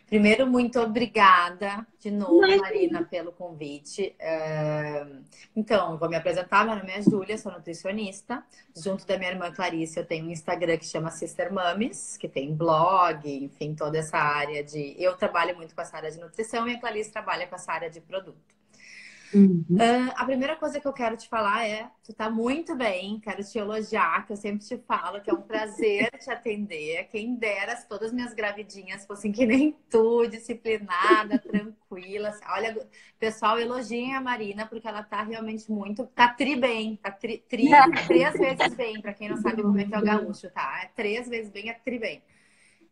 Primeiro, muito obrigada de novo, Marina, pelo convite. Então, vou me apresentar. Meu nome é Júlia, sou nutricionista. Junto da minha irmã Clarice, eu tenho um Instagram que chama Sister Mames, que tem blog, enfim, toda essa área de... Eu trabalho muito com essa área de nutrição e a Clarice trabalha com essa área de produto. Uhum. A primeira coisa que eu quero te falar é, tu tá muito bem, quero te elogiar, que eu sempre te falo que é um prazer te atender. Quem dera se todas as minhas gravidinhas fossem que nem tu, disciplinada, tranquila. Olha, pessoal, elogiem a Marina, porque ela tá realmente muito, tá tri bem, tá três vezes bem, pra quem não sabe como é que é o gaúcho, tá? É três vezes bem, é tri bem.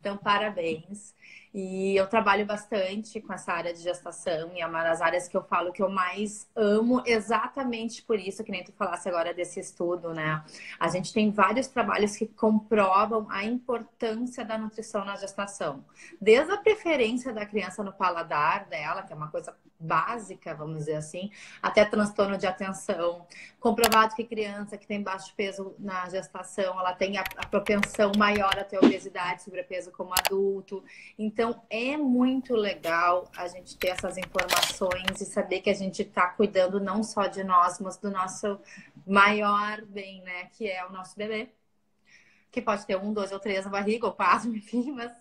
Então, parabéns. E eu trabalho bastante com essa área de gestação e é uma das áreas que eu falo que eu mais amo, exatamente por isso, que nem tu falasse agora desse estudo, né? A gente tem vários trabalhos que comprovam a importância da nutrição na gestação. Desde a preferência da criança no paladar dela, que é uma coisa básica, vamos dizer assim, até transtorno de atenção. Comprovado que criança que tem baixo peso na gestação, ela tem a propensão maior a ter obesidade, sobrepeso como adulto. Então, é muito legal a gente ter essas informações e saber que a gente está cuidando não só de nós, mas do nosso maior bem, né? Que é o nosso bebê. Que pode ter um, dois ou três na barriga, ou quatro, enfim, mas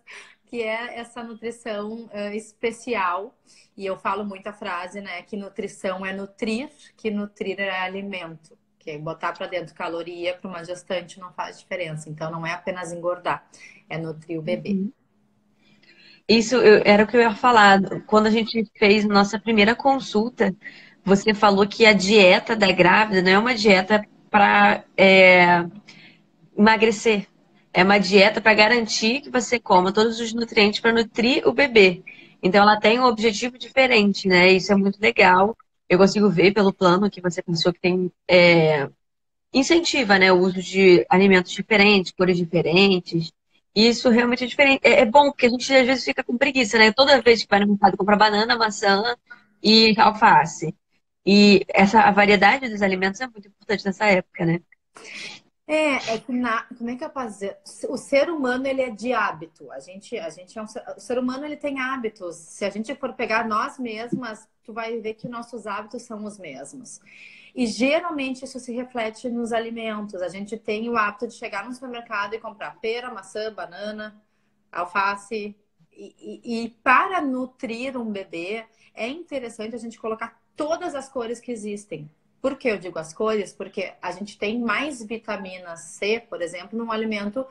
que é essa nutrição especial. E eu falo muito a frase, né? Que nutrição é nutrir, que nutrir é alimento. Que botar para dentro caloria para uma gestante não faz diferença. Então, não é apenas engordar, é nutrir o bebê. Uhum. Era o que eu ia falar. Quando a gente fez nossa primeira consulta, você falou que a dieta da grávida não é uma dieta para emagrecer. É uma dieta para garantir que você coma todos os nutrientes para nutrir o bebê. Então, ela tem um objetivo diferente, né? Isso é muito legal. Eu consigo ver pelo plano que você pensou que tem incentiva, né, o uso de alimentos diferentes, cores diferentes. E isso realmente é diferente. É bom, porque a gente às vezes fica com preguiça, né? Toda vez que vai no mercado comprar banana, maçã e alface. E a variedade dos alimentos é muito importante nessa época, né? É que como é que eu posso dizer? O ser humano, ele é de hábito. A gente é o ser humano, ele tem hábitos. Se a gente for pegar nós mesmas, tu vai ver que nossos hábitos são os mesmos. E geralmente isso se reflete nos alimentos. A gente tem o hábito de chegar no supermercado e comprar pera, maçã, banana, alface. E para nutrir um bebê, é interessante a gente colocar todas as cores que existem. Por que eu digo as cores? Porque a gente tem mais vitamina C, por exemplo, num alimento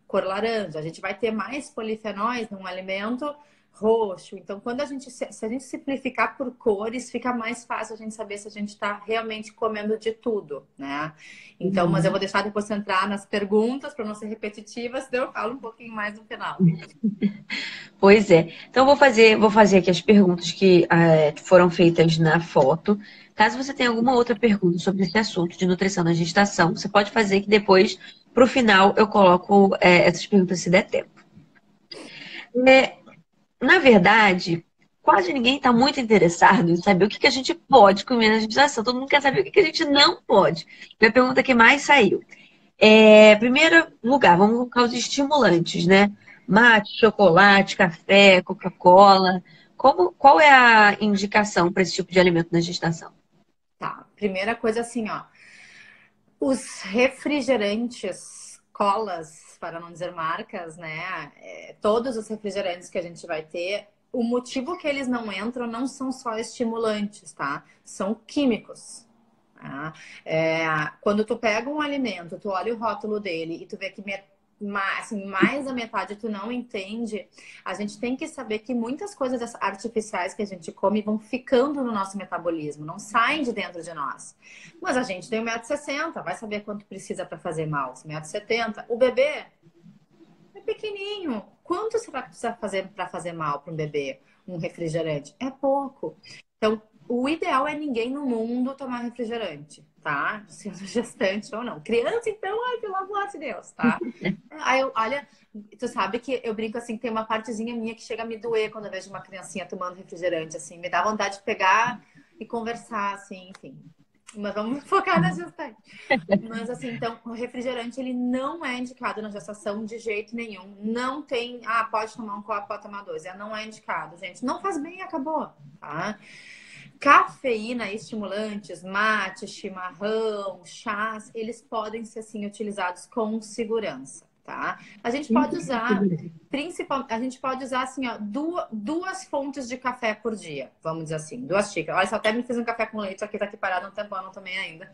cor laranja. A gente vai ter mais polifenóis num alimento roxo. Então, quando se a gente simplificar por cores, fica mais fácil a gente saber se a gente está realmente comendo de tudo, né? Então, mas eu Uhum. vou deixar depois você entrar nas perguntas para não ser repetitiva, senão eu falo um pouquinho mais no final. Pois é. Então, vou fazer aqui as perguntas que foram feitas na foto. Caso você tenha alguma outra pergunta sobre esse assunto de nutrição na gestação, você pode fazer que depois, para o final, eu coloco essas perguntas se der tempo. É, Na verdade, quase ninguém está muito interessado em saber o que que a gente pode comer na gestação. Todo mundo quer saber o que que a gente não pode. Foi a pergunta que mais saiu. Primeiro lugar, vamos colocar os estimulantes, né? Mate, chocolate, café, Coca-Cola. Qual é a indicação para esse tipo de alimento na gestação? Tá, primeira coisa assim, ó. Os refrigerantes, colas, para não dizer marcas, né? Todos os refrigerantes que a gente vai ter, o motivo que eles não entram não são só estimulantes, tá? São químicos. Tá? Quando tu pega um alimento, tu olha o rótulo dele e tu vê que assim, mais da metade tu não entende, a gente tem que saber que muitas coisas artificiais que a gente come vão ficando no nosso metabolismo, não saem de dentro de nós. Mas a gente tem 1,60 m, vai saber quanto precisa para fazer mal. 1,70 m. O bebê é pequenininho. Quanto será que precisa fazer para fazer mal para um bebê? Um refrigerante? É pouco. Então, o ideal é ninguém no mundo tomar refrigerante, tá? Sendo gestante ou não. Criança, então, ai, pelo amor de Deus, tá? Aí, olha, tu sabe que eu brinco assim, que tem uma partezinha minha que chega a me doer quando eu vejo uma criancinha tomando refrigerante, assim. Me dá vontade de pegar e conversar, assim, enfim. Mas vamos focar na gestante. Mas assim, então, o refrigerante ele não é indicado na gestação de jeito nenhum. Não tem, pode tomar um copo, pode tomar dois. Não é indicado, gente. Não faz bem, acabou, tá? Cafeína, estimulantes, mate, chimarrão, chás, eles podem ser sim utilizados com segurança, tá? A gente pode usar, principalmente, a gente pode usar assim, ó, duas fontes de café por dia, vamos dizer assim, 2 xícaras. Olha, só até me fiz um café com leite, aqui tá aqui parado um tempão, não tomei ainda.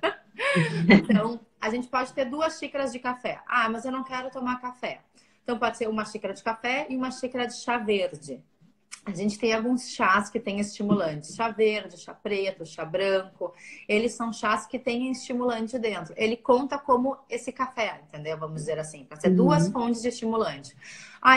Então, a gente pode ter 2 xícaras de café. Mas eu não quero tomar café. Então, pode ser 1 xícara de café e 1 xícara de chá verde. A gente tem alguns chás que têm estimulantes. Chá verde, chá preto, chá branco. Eles são chás que têm estimulante dentro. Ele conta como esse café, entendeu? Vamos dizer assim, para ser 2 fontes de estimulante.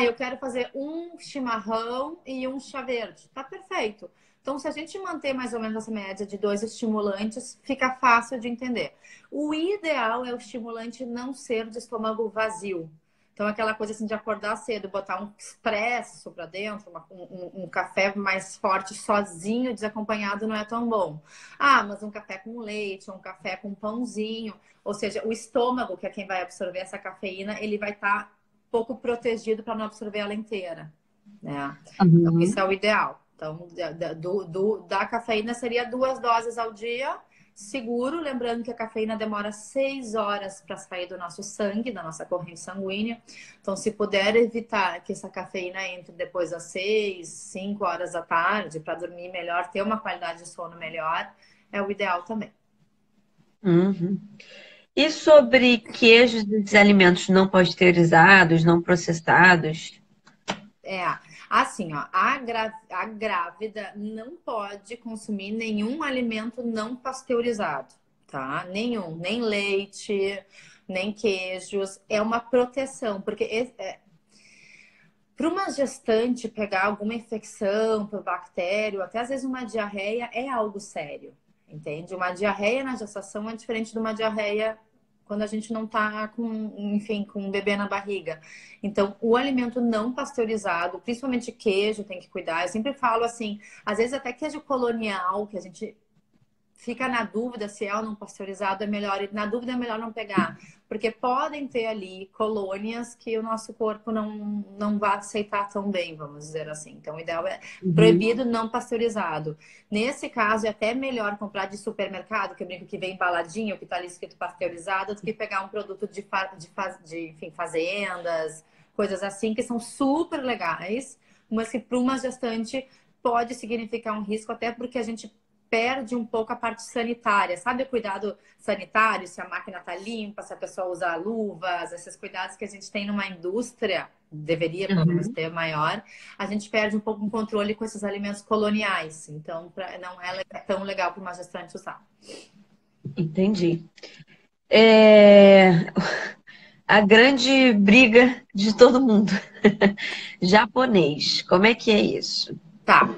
Eu quero fazer um chimarrão e um chá verde. Tá perfeito. Então, se a gente manter mais ou menos essa média de 2 estimulantes, fica fácil de entender. O ideal é o estimulante não ser de estômago vazio. Então, aquela coisa assim de acordar cedo, botar um expresso para dentro, um café mais forte sozinho, desacompanhado, não é tão bom. Mas um café com leite, um café com pãozinho. Ou seja, o estômago, que é quem vai absorver essa cafeína, ele vai estar pouco protegido para não absorver ela inteira, né? Então, isso é o ideal. Então, da cafeína seria 2 doses ao dia, seguro, lembrando que a cafeína demora 6 horas para sair do nosso sangue, da nossa corrente sanguínea. Então, se puder evitar que essa cafeína entre depois das 6, 5 horas da tarde, para dormir melhor, ter uma qualidade de sono melhor, é o ideal também. E sobre queijos e alimentos não pasteurizados, não processados? Assim, ó, a grávida não pode consumir nenhum alimento não pasteurizado, tá? Nenhum, nem leite, nem queijos. É uma proteção, porque para uma gestante pegar alguma infecção por bactéria, até às vezes uma diarreia, é algo sério, entende? Uma diarreia na gestação é diferente de uma diarreia quando a gente não tá com um bebê na barriga. Então, o alimento não pasteurizado, principalmente queijo, tem que cuidar. Eu sempre falo assim, às vezes até queijo colonial, que a gente fica na dúvida se é ou não pasteurizado, é melhor, na dúvida é melhor não pegar, porque podem ter ali colônias que o nosso corpo não vai aceitar tão bem, vamos dizer assim. Então, o ideal é proibido não pasteurizado. Nesse caso, é até melhor comprar de supermercado, que eu brinco que vem embaladinho, que está ali escrito pasteurizado, do que pegar um produto enfim, fazendas, coisas assim, que são super legais, mas que para uma gestante pode significar um risco, até porque a gente perde um pouco a parte sanitária, sabe? O cuidado sanitário, se a máquina tá limpa, se a pessoa usa luvas, esses cuidados que a gente tem numa indústria, deveria pelo menos ter maior, a gente perde um pouco o controle com esses alimentos coloniais. Então, não é tão legal para uma gestante usar. Entendi. A grande briga de todo mundo. Japonês, como é que é isso? Tá.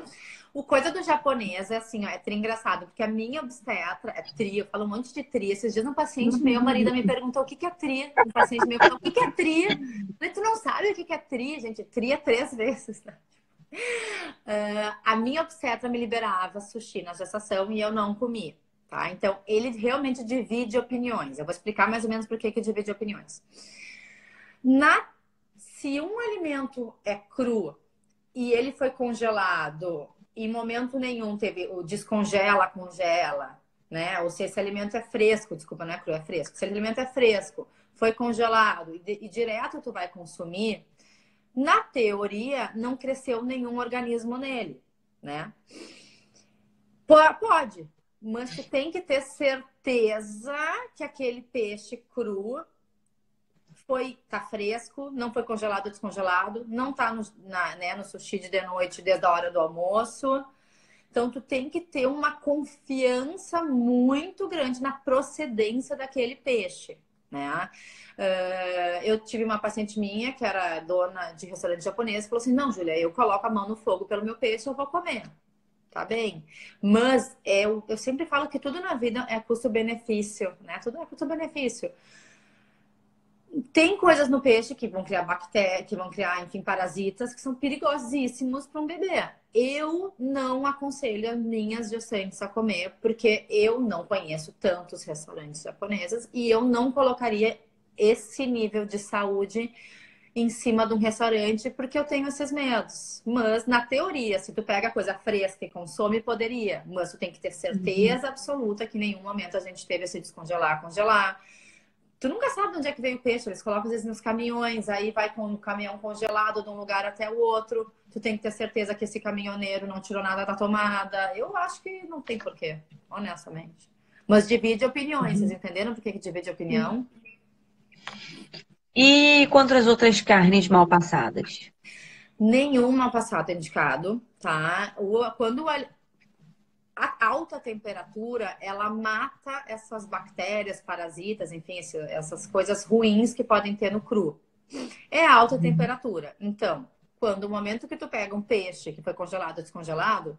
O coisa do japonês é assim, ó, é tri engraçado, porque a minha obstetra é tri, eu falo um monte de tri. Esses dias um paciente meu, marido me perguntou o que é tri. Um paciente meu falou, o que é tri? Eu falei, tu não sabe o que é tri, gente? Tri é 3 vezes, né? A minha obstetra me liberava sushi na gestação e eu não comi, tá? Então, ele realmente divide opiniões. Eu vou explicar mais ou menos por que divide opiniões. Se um alimento é cru e ele foi congelado, em momento nenhum teve o descongela, congela, né? Ou se esse alimento é fresco, desculpa, não é cru, é fresco. Se esse alimento é fresco, foi congelado e direto tu vai consumir, na teoria não cresceu nenhum organismo nele, né? Pode, mas tu tem que ter certeza que aquele peixe cru tá fresco, não foi congelado ou descongelado, não tá no sushi de noite desde a hora do almoço. Então, tu tem que ter uma confiança muito grande na procedência daquele peixe, né? Eu tive uma paciente minha que era dona de restaurante japonês, falou assim, não, Júlia, eu coloco a mão no fogo pelo meu peixe, eu vou comer. Tá bem? Mas eu sempre falo que tudo na vida é custo-benefício, né? Tudo é custo-benefício. Tem coisas no peixe que vão criar bactérias, que vão criar, enfim, parasitas que são perigosíssimos para um bebê. Eu não aconselho as minhas gestantes a comer, porque eu não conheço tantos restaurantes japoneses e eu não colocaria esse nível de saúde em cima de um restaurante, porque eu tenho esses medos. Mas, na teoria, se tu pega coisa fresca e consome, poderia. Mas tu tem que ter certeza absoluta que em nenhum momento a gente teve esse descongelar, congelar. Tu nunca sabe de onde é que veio o peixe. Eles colocam, às vezes, nos caminhões. Aí vai com o caminhão congelado de um lugar até o outro. Tu tem que ter certeza que esse caminhoneiro não tirou nada da tomada. Eu acho que não tem porquê, honestamente. Mas divide opiniões. Vocês entenderam por que divide opinião? E contra as outras carnes mal passadas? Nenhum mal passado é indicado, tá? Quando a alta temperatura, ela mata essas bactérias, parasitas, enfim, essas coisas ruins que podem ter no cru. É alta temperatura. Então, quando o momento que tu pega um peixe que foi congelado ou descongelado,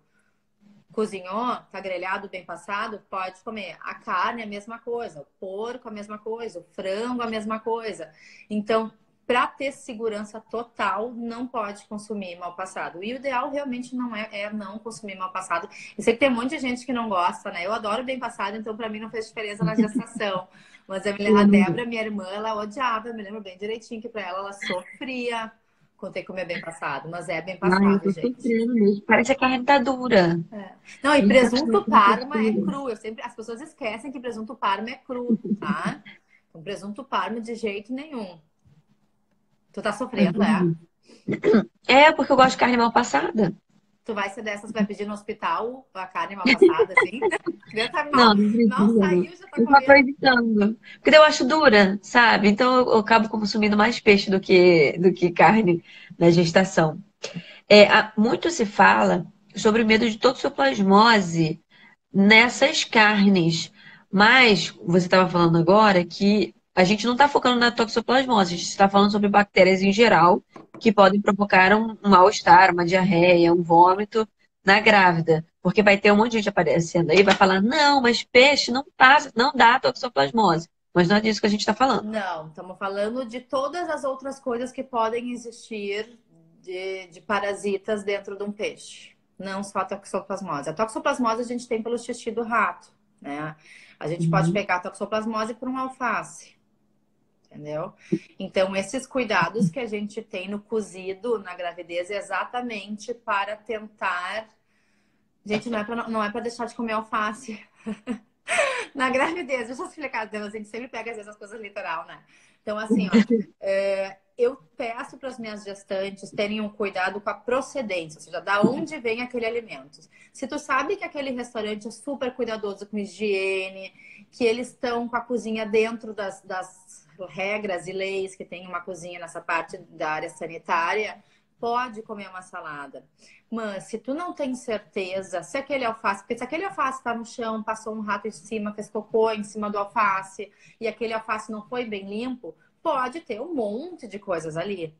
cozinhou, tá grelhado, bem passado, pode comer. A carne é a mesma coisa, o porco é a mesma coisa, o frango é a mesma coisa. Então, para ter segurança total, não pode consumir mal passado. E o ideal realmente não é não consumir mal passado. Eu sei que tem um monte de gente que não gosta, né? Eu adoro bem passado, então para mim não fez diferença na gestação. Mas a Débora, minha irmã, ela odiava, eu me lembro bem direitinho que para ela sofria quando tem que comer bem passado. Mas é bem Ai, eu passado, tô gente. sofrendo mesmo. Parece que a carne tá dura. É. Não, e A gente tá achando presunto que não Parma é textura. cru. As pessoas esquecem que presunto Parma é cru, tá? Então, presunto Parma de jeito nenhum. Tu tá sofrendo, é? É, porque eu gosto de carne mal passada. Tu vai ser dessas que vai pedir no hospital a carne mal passada, assim? Criança Não, mal, não mal precisa, não. saiu, já tá Eu só tô comendo. evitando. Porque eu acho dura, sabe? Então eu acabo consumindo mais peixe do que carne na gestação. Muito se fala sobre o medo de toxoplasmose nessas carnes. Mas você estava falando agora que a gente não está focando na toxoplasmose, a gente está falando sobre bactérias em geral que podem provocar um mal-estar, uma diarreia, um vômito na grávida. Porque vai ter um monte de gente aparecendo aí e vai falar, não, mas peixe não passa, não dá toxoplasmose. Mas não é disso que a gente está falando. Não, estamos falando de todas as outras coisas que podem existir de parasitas dentro de um peixe. Não só a toxoplasmose. A toxoplasmose a gente tem pelo xixi do rato, né? A gente pode Uhum. pegar a toxoplasmose por um alface, entendeu? Então, esses cuidados que a gente tem no cozido, na gravidez, é exatamente para tentar. Gente, não é para deixar de comer alface. Na gravidez, deixa eu explicar, Deus, a gente sempre pega às vezes as coisas literal, né? Então, assim, ó, eu peço para as minhas gestantes terem um cuidado com a procedência, ou seja, da onde vem aquele alimento. Se tu sabe que aquele restaurante é super cuidadoso com higiene, que eles estão com a cozinha dentro das regras e leis que tem uma cozinha nessa parte da área sanitária, pode comer uma salada. Mas se tu não tem certeza se aquele alface, porque se aquele alface está no chão, passou um rato em cima, fez cocô em cima do alface, e aquele alface não foi bem limpo, pode ter um monte de coisas ali.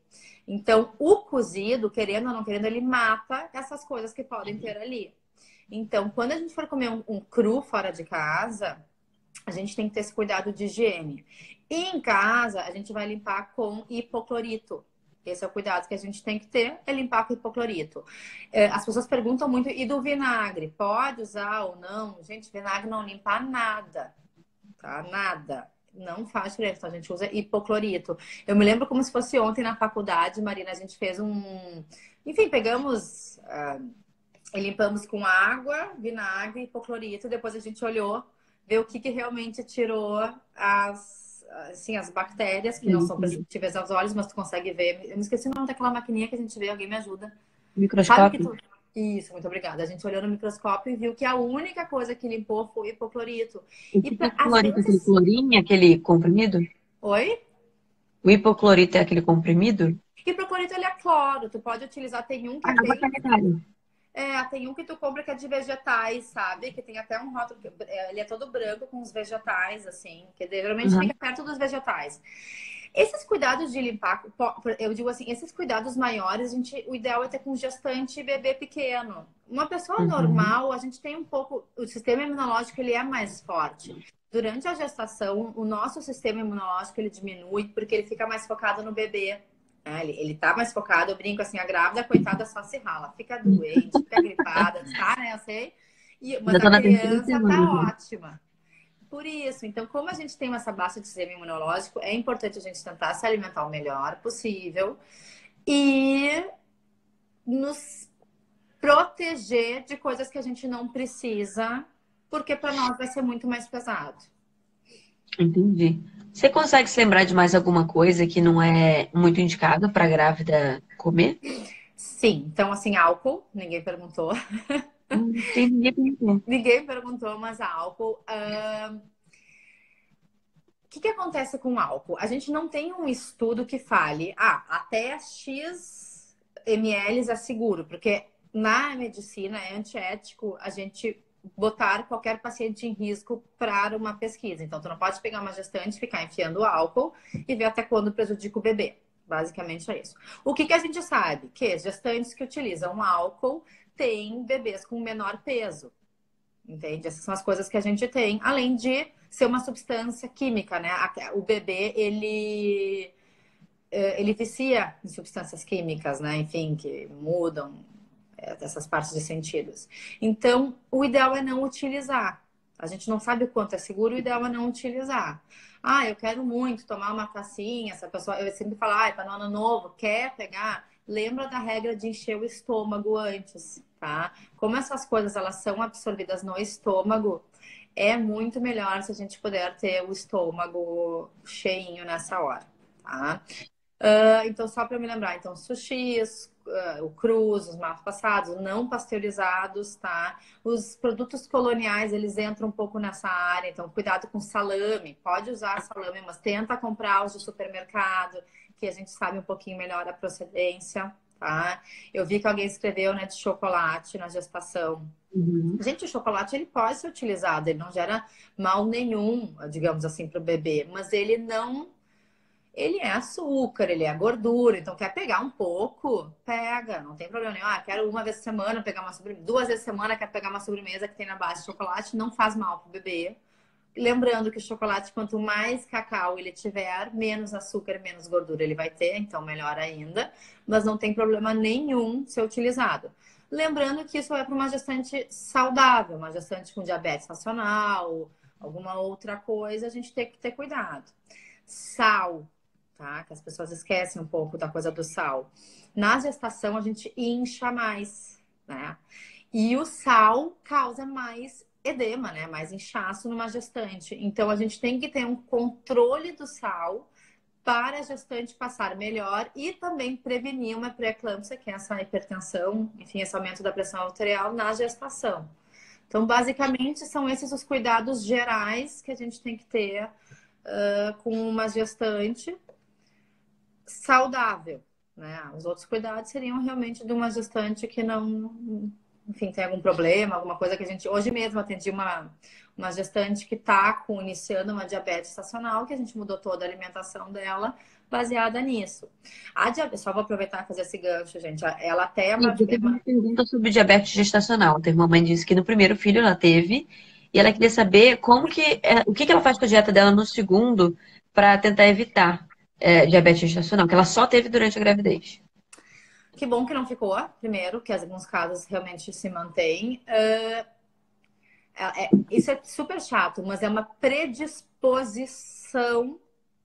Então, o cozido, querendo ou não querendo, ele mata essas coisas que podem ter ali. Então, quando a gente for comer um cru fora de casa, a gente tem que ter esse cuidado de higiene. E em casa, a gente vai limpar com hipoclorito. Esse é o cuidado que a gente tem que ter, é limpar com hipoclorito. As pessoas perguntam muito, e do vinagre? Pode usar ou não? Gente, vinagre não limpa nada, tá? Nada. Não faz diferença, então a gente usa hipoclorito. Eu me lembro como se fosse ontem na faculdade, Marina, a gente fez um... Enfim, pegamos e limpamos com água, vinagre, hipoclorito, depois a gente olhou, ver o que realmente tirou as bactérias, que não são perceptíveis aos olhos, mas tu consegue ver. Eu me esqueci o nome daquela maquininha que a gente vê, alguém me ajuda. Sabe que Microscópio? tu... Isso, muito obrigada. A gente olhou no microscópio e viu que a única coisa que limpou foi o hipoclorito. O E que é às clorito? Aquele vezes... clorinho, aquele comprimido? Oi? O hipoclorito é aquele comprimido? Hipoclorito, ele é cloro. Tu pode utilizar, tem um que Ah, é água bem... sanitária. Tem um que tu compra que é de vegetais, sabe? Que tem até um rótulo, ele é todo branco com os vegetais, assim, que geralmente fica Uhum. perto dos vegetais. Esses cuidados de limpar, eu digo assim, esses cuidados maiores, o ideal é ter com gestante e bebê pequeno. Uma pessoa Uhum. normal, a gente tem um pouco, o sistema imunológico ele é mais forte. Durante a gestação, o nosso sistema imunológico ele diminui porque ele fica mais focado no bebê. Ele tá mais focado, eu brinco assim, a grávida, coitada, só se rala, fica doente, fica gripada, tá, né? Eu sei. Mas Já a tô na terceira criança semana tá já. ótima. Por isso, então, como a gente tem essa baixa de sistema imunológico, é importante a gente tentar se alimentar o melhor possível e nos proteger de coisas que a gente não precisa, porque para nós vai ser muito mais pesado. Entendi. Você consegue se lembrar de mais alguma coisa que não é muito indicada para grávida comer? Sim, então, assim, álcool, ninguém perguntou. Tem ninguém perguntou. Ninguém perguntou, mas álcool. O que acontece com o álcool? A gente não tem um estudo que fale, até X ml é seguro, porque na medicina é antiético a gente botar qualquer paciente em risco para uma pesquisa. Então, tu não pode pegar uma gestante, ficar enfiando álcool e ver até quando prejudica o bebê. Basicamente é isso. O que a gente sabe? Que gestantes que utilizam álcool têm bebês com menor peso. Entende? Essas são as coisas que a gente tem, além de ser uma substância química, né? O bebê, ele vicia em substâncias químicas, né? Enfim, que mudam essas partes de sentidos. Então, o ideal é não utilizar. A gente não sabe o quanto é seguro, o ideal é não utilizar. Eu quero muito tomar uma tacinha, essa pessoa, eu sempre falo, tá no ano novo, quer pegar? Lembra da regra de encher o estômago antes, tá? Como essas coisas elas são absorvidas no estômago, é muito melhor se a gente puder ter o estômago cheinho nessa hora, tá? Então, só para me lembrar, então, sushis, o crus, os mal passados, não pasteurizados, tá? Os produtos coloniais, eles entram um pouco nessa área, então, cuidado com salame. Pode usar salame, mas tenta comprar os de supermercado, que a gente sabe um pouquinho melhor a procedência, tá? Eu vi que alguém escreveu, né, de chocolate na gestação. Uhum. Gente, o chocolate, ele pode ser utilizado, ele não gera mal nenhum, digamos assim, para o bebê, mas ele é açúcar, ele é gordura, então quer pegar um pouco, pega, não tem problema nenhum. Quero uma vez por semana pegar uma sobremesa, 2 vezes por semana quer pegar uma sobremesa que tem na base de chocolate, não faz mal pro bebê. Lembrando que o chocolate, quanto mais cacau ele tiver, menos açúcar, menos gordura ele vai ter, então melhor ainda. Mas não tem problema nenhum ser utilizado. Lembrando que isso é para uma gestante saudável, uma gestante com diabetes estacional, alguma outra coisa, a gente tem que ter cuidado. Sal, tá? Que as pessoas esquecem um pouco da coisa do sal. Na gestação, a gente incha mais, né? E o sal causa mais edema, né? Mais inchaço numa gestante. Então, a gente tem que ter um controle do sal para a gestante passar melhor e também prevenir uma pré-eclâmpsia, que é essa hipertensão, enfim, esse aumento da pressão arterial na gestação. Então, basicamente, são esses os cuidados gerais que a gente tem que ter com uma gestante saudável, né? Os outros cuidados seriam realmente de uma gestante que não, enfim, tem algum problema, alguma coisa que a gente... Hoje mesmo atendi uma gestante que está iniciando uma diabetes estacional, que a gente mudou toda a alimentação dela baseada nisso. A diabetes, só vou aproveitar e fazer esse gancho, gente. Ela até é Eu teve uma pergunta sobre diabetes gestacional. Teve uma mãe que disse que no primeiro filho ela teve e ela queria saber o que ela faz com a dieta dela no segundo para tentar evitar diabetes gestacional, que ela só teve durante a gravidez. Que bom que não ficou, primeiro, que em alguns casos realmente se mantém. Isso é super chato, mas é uma predisposição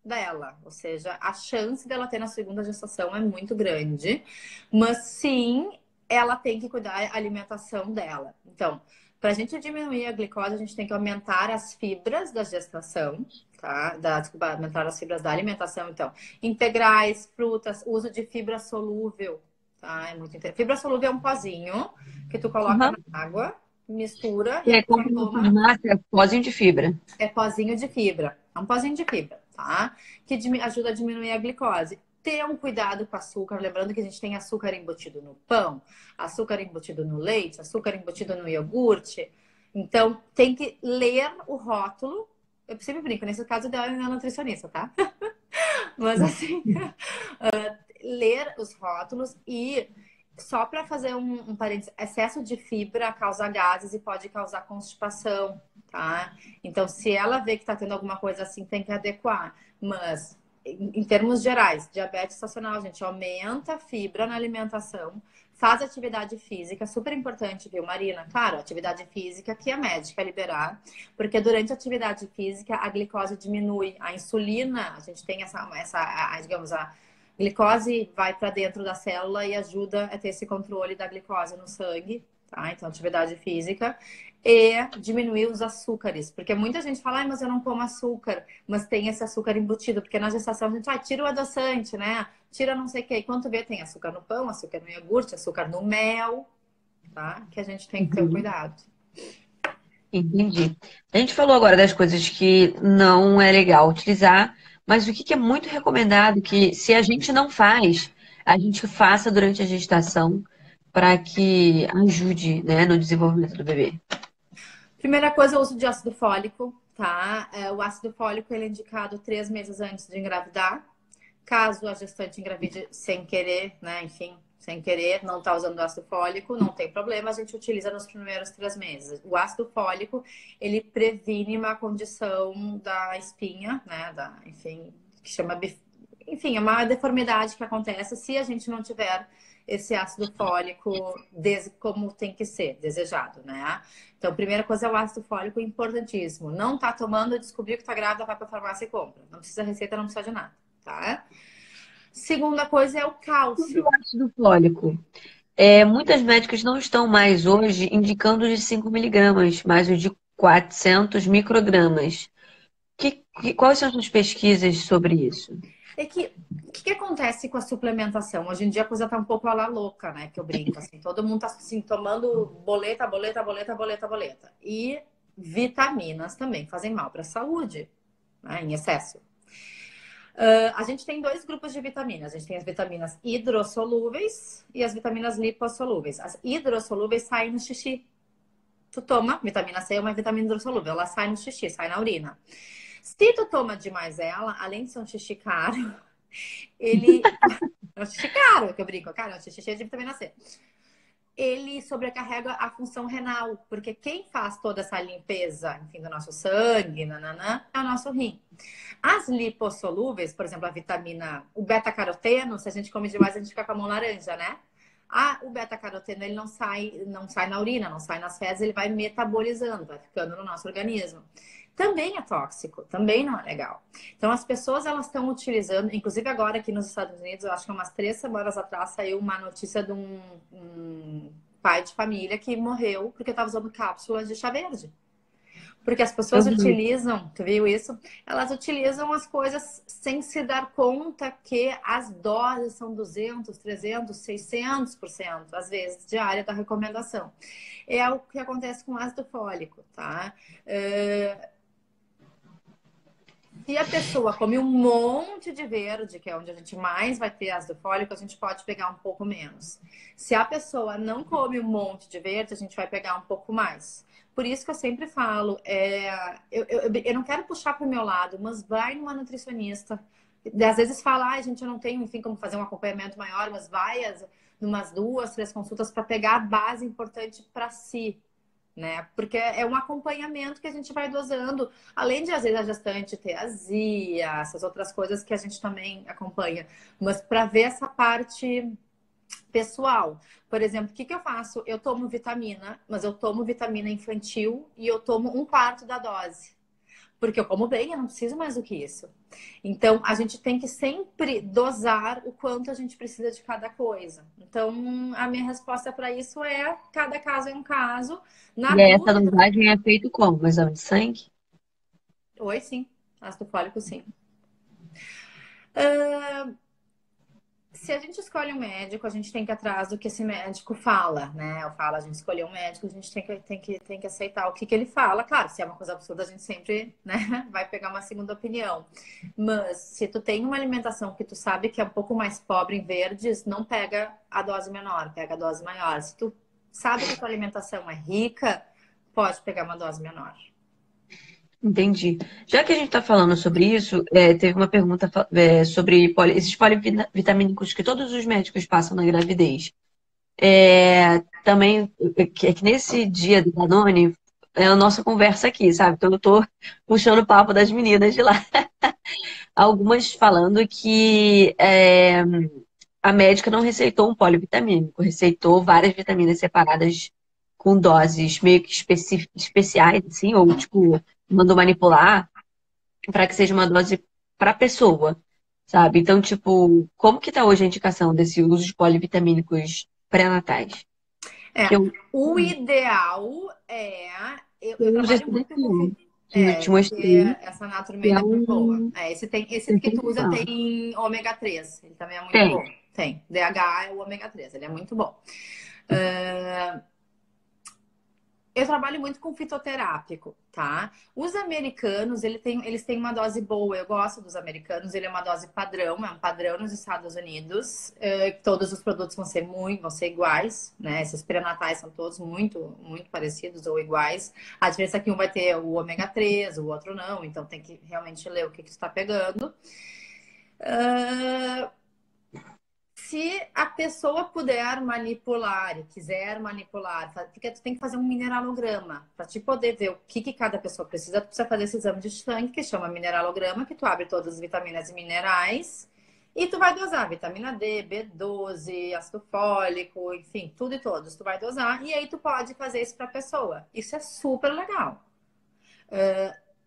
dela, ou seja, a chance dela ter na segunda gestação é muito grande, mas sim, ela tem que cuidar da alimentação dela. Então, para a gente diminuir a glicose, a gente tem que aumentar as fibras da gestação, tá? Desculpa, aumentar as fibras da alimentação, então, integrais, frutas, uso de fibra solúvel, tá? É muito interessante. Fibra solúvel é um pozinho que tu coloca Uhum. na água, mistura e a É, pessoa compra na toma. farmácia, pozinho de fibra. É pozinho de fibra. É um pozinho de fibra, tá? Que ajuda a diminuir a glicose. Ter um cuidado com açúcar, lembrando que a gente tem açúcar embutido no pão, açúcar embutido no leite, açúcar embutido no iogurte. Então, tem que ler o rótulo. Eu sempre brinco, nesse caso, dela é nutricionista, tá? Mas assim, ler os rótulos e só para fazer um parênteses, excesso de fibra causa gases e pode causar constipação, tá? Então, se ela vê que tá tendo alguma coisa assim, tem que adequar. Mas, em termos gerais, diabetes estacional, gente, aumenta a fibra na alimentação, faz atividade física, super importante, viu, Marina? Claro, atividade física que a médica liberar, porque durante a atividade física a glicose diminui, a insulina, a gente tem digamos, a glicose vai para dentro da célula e ajuda a ter esse controle da glicose no sangue, tá? Então, atividade física. E diminuir os açúcares, porque muita gente fala, mas eu não como açúcar, mas tem esse açúcar embutido, porque na gestação a gente, tira o adoçante, né? Tira não sei o quê. E quando vê, tem açúcar no pão, açúcar no iogurte, açúcar no mel, tá? Que a gente tem que ter o cuidado. Entendi. A gente falou agora das coisas que não é legal utilizar, mas o que que é muito recomendado que, se a gente não faz, a gente faça durante a gestação para que ajude, né, no desenvolvimento do bebê. Primeira coisa, o uso de ácido fólico, tá? O ácido fólico ele é indicado 3 meses antes de engravidar. Caso a gestante engravide sem querer, né? Enfim, sem querer, não está usando ácido fólico, não tem problema, a gente utiliza nos primeiros 3 meses. O ácido fólico, ele previne uma condição da espinha, né? Enfim, que chama... Enfim, é uma deformidade que acontece se a gente não tiver esse ácido fólico como tem que ser, desejado, né? Então, primeira coisa é o ácido fólico, importantíssimo. Não tá tomando, descobriu que tá grávida, vai pra farmácia e compra. Não precisa receita, não precisa de nada, tá? Segunda coisa é o Sobre o cálcio. ácido fólico. Muitas médicas não estão mais hoje indicando o de 5 miligramas, mas o de 400 microgramas. Quais são as suas pesquisas sobre isso? É que o que acontece com a suplementação? Hoje em dia a coisa tá um pouco à la louca, né? Que eu brinco, assim, todo mundo tá assim, tomando boleta, boleta, boleta, boleta, boleta. E vitaminas também fazem mal para a saúde, né? Em excesso. A gente tem 2 grupos de vitaminas. A gente tem as vitaminas hidrossolúveis e as vitaminas lipossolúveis. As hidrossolúveis saem no xixi. Tu toma, vitamina C é uma vitamina hidrossolúvel, ela sai no xixi, sai na urina. Se tu toma demais ela, além de ser um xixi caro, ele. É um xixi caro, que eu brinco, cara, é um xixi cheio de vitamina C. Ele sobrecarrega a função renal, porque quem faz toda essa limpeza, enfim, do nosso sangue, nananã, é o nosso rim. As lipossolúveis, por exemplo, a vitamina, o beta-caroteno, se a gente come demais, a gente fica com a mão laranja, né? O beta-caroteno, ele não sai na urina, não sai nas fezes, ele vai metabolizando, vai ficando no nosso organismo. Também é tóxico, também não é legal. Então, as pessoas, elas estão utilizando, inclusive agora aqui nos Estados Unidos, eu acho que umas 3 semanas atrás saiu uma notícia de um pai de família que morreu porque estava usando cápsulas de chá verde. Porque as pessoas Eu vi. utilizam, tu viu isso? Elas utilizam as coisas sem se dar conta que as doses são 200, 300, 600%, às vezes, diária da recomendação. É o que acontece com ácido fólico, tá? Se a pessoa come um monte de verde, que é onde a gente mais vai ter ácido fólico, a gente pode pegar um pouco menos. Se a pessoa não come um monte de verde, a gente vai pegar um pouco mais. Por isso que eu sempre falo, eu não quero puxar para o meu lado, mas vai numa nutricionista. Às vezes fala, gente, eu não tenho, enfim, como fazer um acompanhamento maior, mas vai numas 2, 3 consultas para pegar a base importante para si, né? Porque é um acompanhamento que a gente vai dosando, além de às vezes a gestante ter azia, essas outras coisas que a gente também acompanha, mas para ver essa parte pessoal. Por exemplo, o que eu faço? Eu tomo vitamina, mas eu tomo vitamina infantil e eu tomo 1/4 da dose. Porque eu como bem, eu não preciso mais do que isso. Então, a gente tem que sempre dosar o quanto a gente precisa de cada coisa. Então, a minha resposta para isso é: cada caso é um caso. Na E aí, essa dúvida. dosagem é feita como? Exame de sangue? Oi, sim. Ácido fólico, sim. Se a gente escolhe um médico, a gente tem que ir atrás do que esse médico fala, né? Eu falo, a gente escolheu um médico, a gente tem que aceitar o que ele fala. Claro, se é uma coisa absurda, a gente sempre, né, vai pegar uma segunda opinião. Mas se tu tem uma alimentação que tu sabe que é um pouco mais pobre em verdes, não pega a dose menor, pega a dose maior. Se tu sabe que a tua alimentação é rica, pode pegar uma dose menor. Entendi. Já que a gente está falando sobre isso, teve uma pergunta sobre esses polivitamínicos que todos os médicos passam na gravidez. Também, que nesse dia do Danone, é a nossa conversa aqui, sabe? Então eu tô puxando o papo das meninas de lá. Algumas falando que a médica não receitou um polivitamínico, receitou várias vitaminas separadas com doses meio que especiais, assim, ou tipo, mandou manipular para que seja uma dose para pessoa, sabe? Então, tipo, como que tá hoje a indicação desse uso de polivitamínicos pré-natais? Que É, o ideal é. Eu eu uso trabalho esse muito daqui, com. ó, que eu te Porque mostrei, essa que Naturmade é é muito boa. um Esse que tu usa 70. tem ômega 3. Ele também é muito Tem. bom. Tem. DHA é o ômega 3. Ele é muito bom. Ah, eu trabalho muito com fitoterápico, tá? Os americanos, eles têm uma dose boa. Eu gosto dos americanos. Ele é uma dose padrão, é um padrão nos Estados Unidos. Todos os produtos vão ser iguais, né? Esses pré-natais são todos muito parecidos ou iguais. A diferença é que um vai ter o ômega 3, o outro não. Então tem que realmente ler o que que está pegando. Ah, se a pessoa puder manipular e quiser manipular, porque tu tem que fazer um mineralograma para te poder ver o que, que cada pessoa precisa. Tu precisa fazer esse exame de sangue que chama mineralograma, que tu abre todas as vitaminas e minerais e tu vai dosar vitamina D, B12, ácido fólico, enfim, tudo e todos. Tu vai dosar e aí tu pode fazer isso para a pessoa. Isso é super legal.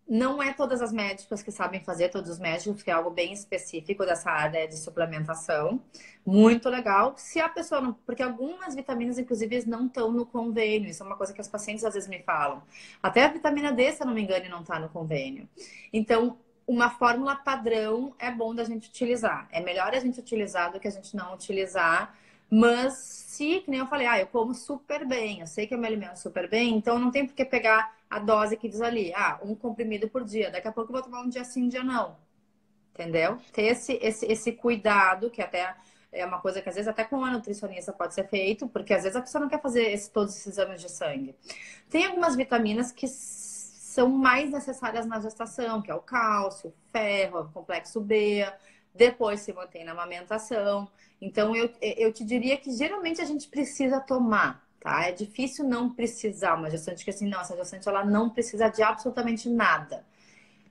Não é todas as médicas que sabem fazer, todos os médicos, que é algo bem específico dessa área de suplementação. Muito legal. Se a pessoa não. Porque algumas vitaminas, inclusive, não estão no convênio. Isso é uma coisa que as pacientes às vezes me falam. Até a vitamina D, se eu não me engano, não está no convênio. Então, uma fórmula padrão é bom da gente utilizar. É melhor a gente utilizar do que a gente não utilizar. Mas se, que nem eu falei, eu como super bem, eu sei que eu me alimento super bem, então não tem por que pegar a dose que diz ali, um comprimido por dia. Daqui a pouco eu vou tomar um dia sim, um dia não. Entendeu? Ter esse cuidado, que até é uma coisa que às vezes até com a nutricionista pode ser feito, porque às vezes a pessoa não quer fazer todos esses exames de sangue. Tem algumas vitaminas que são mais necessárias na gestação, que é o cálcio, o ferro, o complexo B, depois se mantém na amamentação. Então, eu te diria que geralmente a gente precisa tomar, tá? É difícil não precisar uma gestante, que assim, não, essa gestante ela não precisa de absolutamente nada.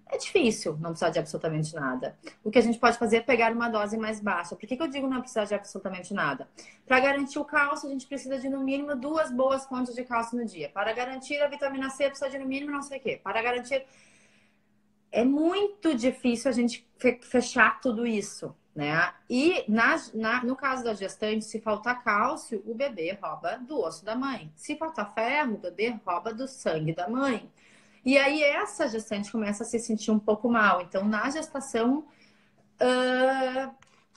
É difícil não precisar de absolutamente nada. O que a gente pode fazer é pegar uma dose mais baixa. Por que eu digo não precisar de absolutamente nada? Para garantir o cálcio, a gente precisa de no mínimo 2 boas fontes de cálcio no dia. Para garantir a vitamina C, precisa de no mínimo não sei o quê. Para garantir. É muito difícil a gente fechar tudo isso, né? E no caso da gestante, se faltar cálcio, o bebê rouba do osso da mãe. Se faltar ferro, o bebê rouba do sangue da mãe. E aí essa gestante começa a se sentir um pouco mal. Então, na gestação,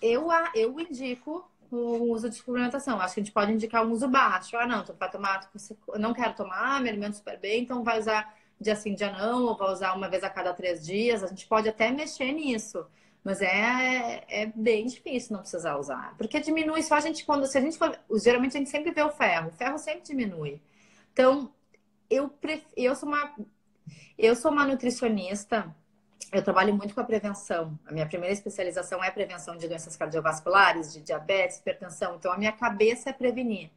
eu indico o uso de suplementação. Acho que a gente pode indicar um uso baixo. Não, tu vai tomar, eu não quero tomar, me alimento super bem, então vai usar dia sim, dia não, ou vai usar uma vez a cada 3 dias. A gente pode até mexer nisso. Mas é bem difícil não precisar usar. Porque diminui só a gente quando. Se a gente for. Geralmente a gente sempre vê o ferro. O ferro sempre diminui. Então, eu sou uma nutricionista, eu trabalho muito com a prevenção. A minha primeira especialização é prevenção de doenças cardiovasculares, de diabetes, hipertensão. Então, a minha cabeça é prevenir.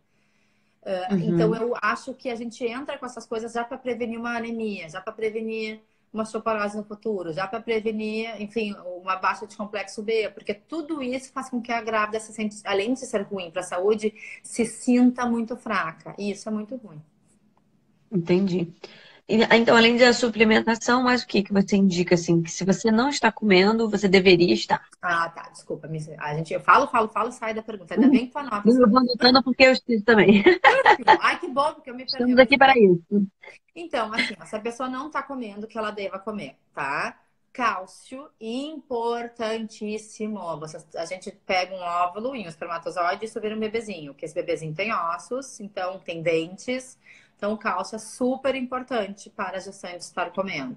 Então, Uhum. eu acho que a gente entra com essas coisas já para prevenir uma anemia, já para prevenir uma osteoporose no futuro, já para prevenir, enfim, uma baixa de complexo B, porque tudo isso faz com que a grávida se sente, além de ser ruim para a saúde, se sinta muito fraca. E isso é muito ruim. Entendi. Então, além da suplementação, mais o que que você indica, assim, que se você não está comendo, você deveria estar? Tá, desculpa. Eu falo, sai da pergunta. Ainda bem que tu anota as Eu vou perguntas. anotando porque eu esqueço também. Ai, que bom, porque eu me perdi. Estamos aqui para isso. Então, assim, se a pessoa não tá comendo, o que ela deva comer, tá? Cálcio, importantíssimo. A gente pega um óvulo e um espermatozoide e isso vira um bebezinho, que esse bebezinho tem ossos, então tem dentes. Então, o cálcio é super importante para a gestante estar comendo.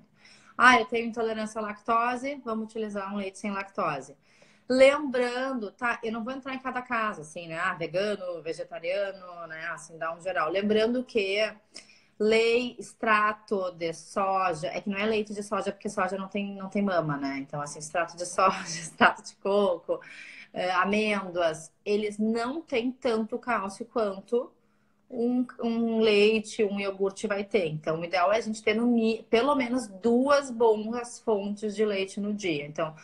Eu tenho intolerância à lactose, vamos utilizar um leite sem lactose. Lembrando, tá? Eu não vou entrar em cada caso, assim, né? Vegano, vegetariano, né? Assim, dá um geral. Lembrando que Extrato de soja, é que não é leite de soja, porque soja não tem mama, né? Então, assim, extrato de soja, extrato de coco, amêndoas, eles não têm tanto cálcio quanto um leite, um iogurte vai ter. Então, o ideal é a gente ter pelo menos 2 boas fontes de leite no dia. Então,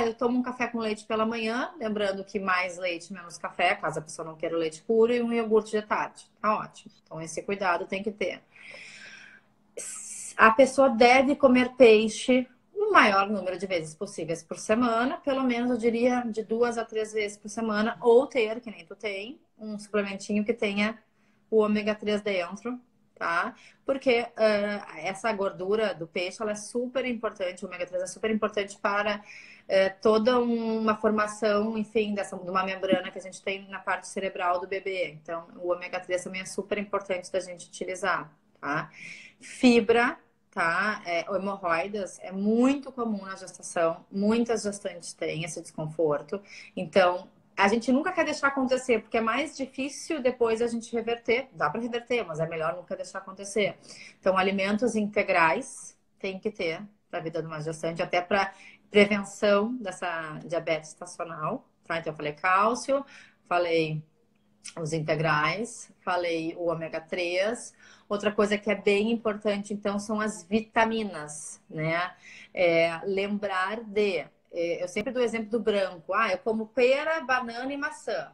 eu tomo um café com leite pela manhã, lembrando que mais leite, menos café, caso a pessoa não queira leite puro, e um iogurte de tarde. Tá ótimo. Então, esse cuidado tem que ter. A pessoa deve comer peixe o maior número de vezes possíveis por semana, pelo menos eu diria de 2 a 3 vezes por semana, ou ter, que nem tu tem, um suplementinho que tenha o ômega 3 dentro, tá? Porque essa gordura do peixe, ela é super importante, o ômega 3 é super importante para toda uma formação, enfim, de uma membrana que a gente tem na parte cerebral do bebê. Então, o ômega 3 também é super importante da gente utilizar, tá? Fibra, tá? Hemorroidas é muito comum na gestação, muitas gestantes têm esse desconforto. Então, a gente nunca quer deixar acontecer, porque é mais difícil depois a gente reverter. Dá para reverter, mas é melhor nunca deixar acontecer. Então, alimentos integrais tem que ter para a vida de uma gestante, até para prevenção dessa diabetes estacional, tá? Então, eu falei cálcio, falei os integrais, falei o ômega 3. Outra coisa que é bem importante, então, são as vitaminas, né? Lembrar eu sempre dou o exemplo do branco. Eu como pera, banana e maçã.